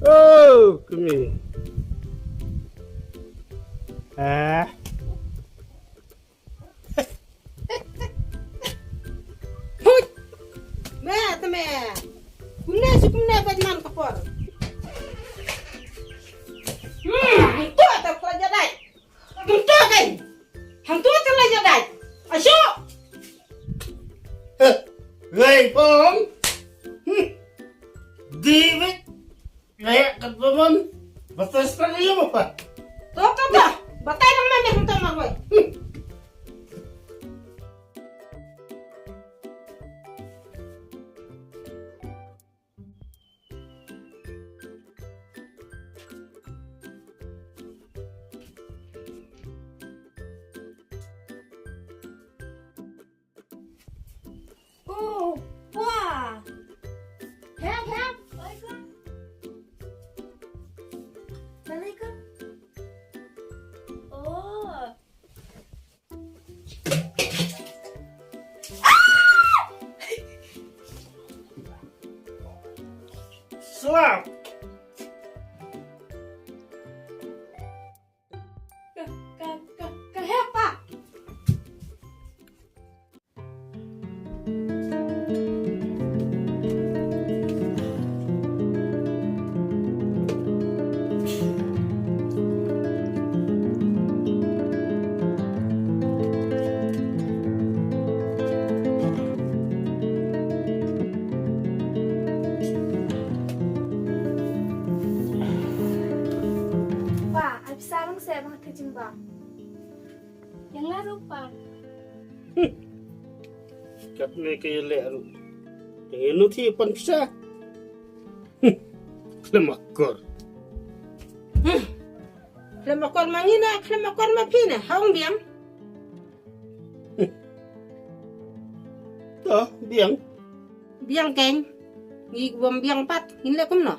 Oh, come here. Ah. Hút mẹ ta mẹ cũng nè bên man kapor tua ta pelajar dai tua kan hang tua ta pelajar dai asyik Gay pom. David. Gaya kat pom. Batas pa niyo mo pa. tua kata batai nang mami hang tua marwai Oh, wah. Help. Assalamualaikum. Oh. Slap. help pak Pak, habis sarang saya banget ke Jembang. Yang lalu, Pak. Kat ni kaya lek ru. Dengan nu ti pan pisa. Lemakor. lemakor mangina lemakor mapina haung biang Toh, biang. biang keng ngi bom biang pat hinle kum no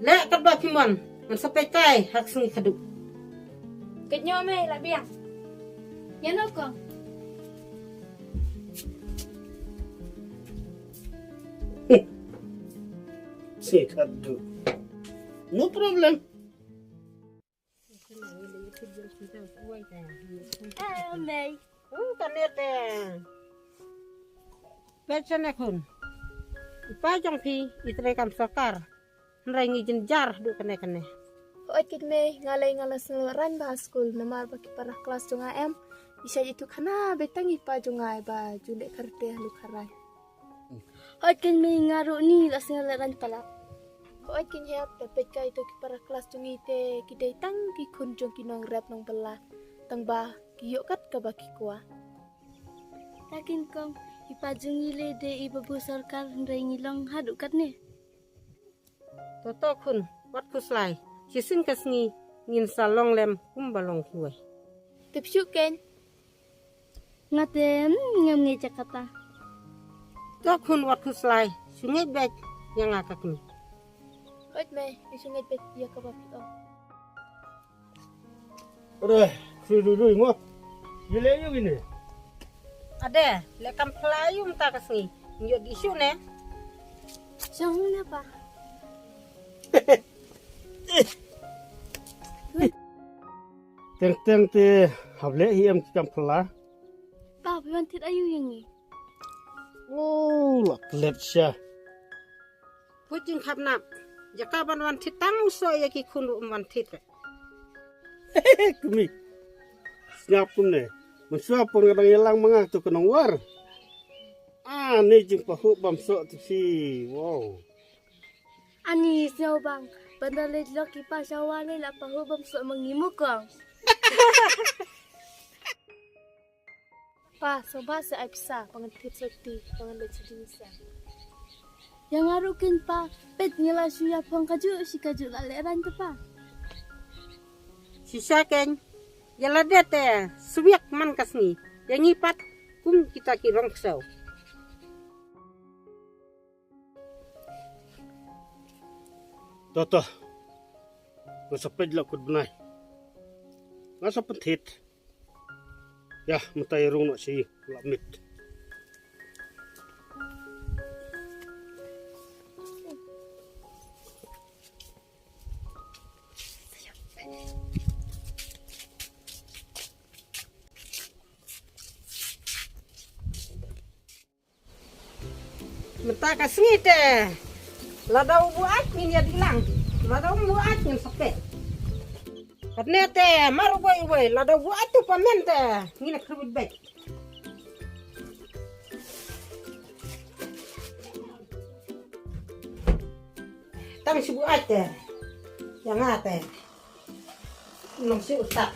le kat ba pimon man sampai kai hak sungi kadu Kết nhau mày là biếng. Nhớ nó con. Sikadu. No problem. Mày. kan te Becana kun ipa jong pi itre kam sokar nrengi jenjar du kene Oi kit mày ngalai ngalas ngeluaran bahas school namar baki parah kelas jonga em. Bisa itu kana betang ipa jonga ba jule karte lu karai. Oi kit mày ngaru ni las ngelaran pala. Oi kin hep dapat kai to ki parah kelas jongi te kidai tang ki kun jong ki nong rap nong bela. Tang ba ki yok kat ka baki kwa. Takin kong ipa jongi le de iba bu sarkar nrengi long hadu kat ne. toto kun wat kuslai kisin kasngi ngin salong lem kumbalong kuai Tipsuk ken. Ngaten ngam nge Jakarta. to kun wat kuslai sungai bek yang akak ni Oi me isungai bet ya ka baki o. Aduh, sudah mo. Gila yung ini. ada lekam pelayum ta kasngi nyok isu ne Jong na pa. Teng ti hable hiam kam pala. Pa piwan tit ayu yang ni. Oh, lak let sya. pujing khap nap jaka ban wan titang so ya ki kun wan tit Kumi. Siap pun ne. Mensuap pun kadang hilang mangak tu kenong war. Ah, ni jing pahu bam so tu si. Wow. Ani siaw bang. Banda le laki pa syawale la pa hubam so mengimu kong. Pa so ba sa aipsa pangatip sakti pangalit sa dinsa. Yang arukin pa pet ngila suya pang kaju si kaju laleran tu pa. sisa ken yala dete subiak man kasngi yang ipat kum kita kirong sau Toto. Masapid la kud benai. Ngasa pentit. Ya, matai rung nak si lamit. Mata kasih teh. Ladau buat min ya dilang. Ladau buat min sampai. Katanya teh maru boy ladau buat tu pamen teh. Ngina kerubut baik. Tang si buat teh. Yang teh. Nong si utak.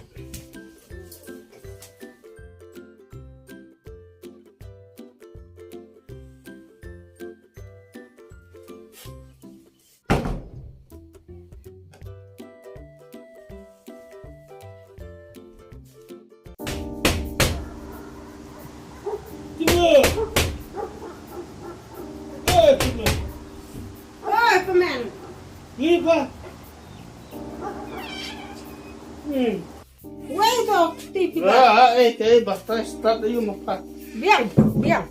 Oh, paman. Ni ba? Wei tu tipi ba. Basta start ayo mapat. Biang. Biang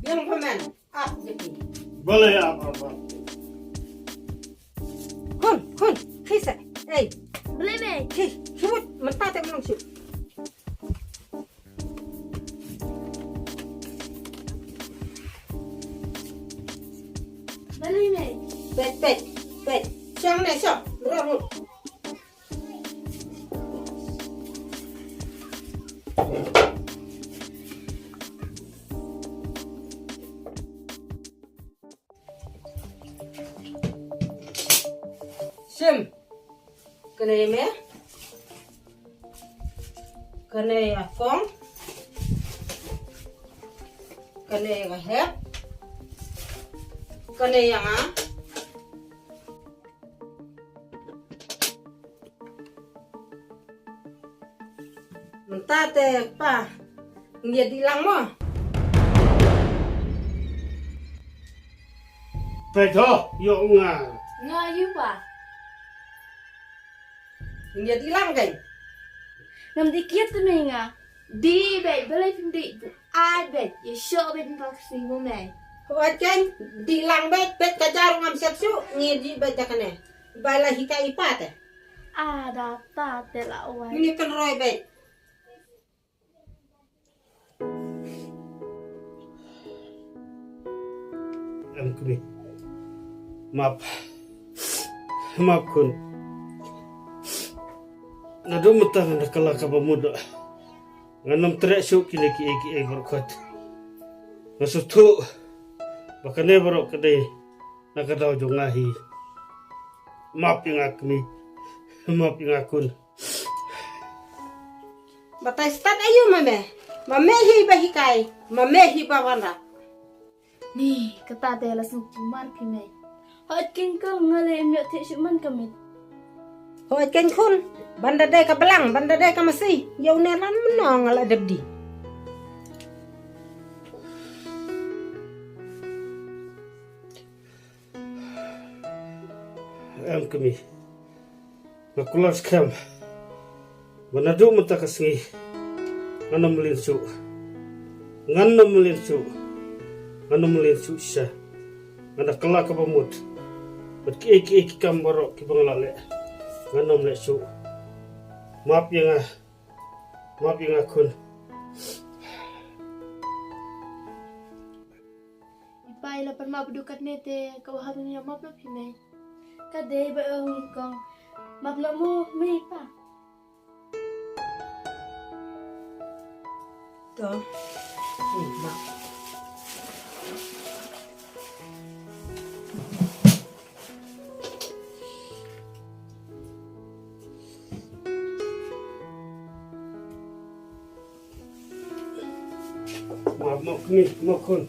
paman. Gitu. Boleh apa? Hun, kisa. Boleh me. Sebut mentah tak menang sih. Boleh me. Bet. Siang ni siap. Berapa? Sim. Kena me. Kena afong. Kena hep. Kena yang mentah teh pa. Dia dilang mo. Betul, yo nga. Ngayu pa. Dia dilang kan? Nam dikit tu me nga. Di be boleh pindi. Ai be. Ye show be pak sing mo me. Wajan dilang bet kajar ngam sepsu ngidi bet jakane. Bala hika ipat. Data te la oi. Ini kan roy bet. Kami. Maaf kun. Nado matang na kala ka pamuda. Nganam trek syuk kini ki berkat. Nasutu. Baka ne barok kade nakadaw jongahi. Maaf yang akmi. Maaf yang akun. Batai stat ayu mame. Mame hi bahikai. Mame hi bawanda. Ni kata te la sung kumar pi me. Hot king kal ngale myot te shuman kamit. Hoi ken kun. Banda dai ka belang. Banda dai ka masih. Yau nelan menong ala debdi. Kami. Nakulas kam. Manado matakas ngi. Nganam linsu. Siya. Ngana kala ka pamut. Bat ki kam barok ki banglale. Nganam linsu. Maaf yang akun. Ipai la parma budukat nete kawahan niya map na pime. Kade ba ang kong map na mo me pa. Tu. Mak. Maaf kami, maaf kun.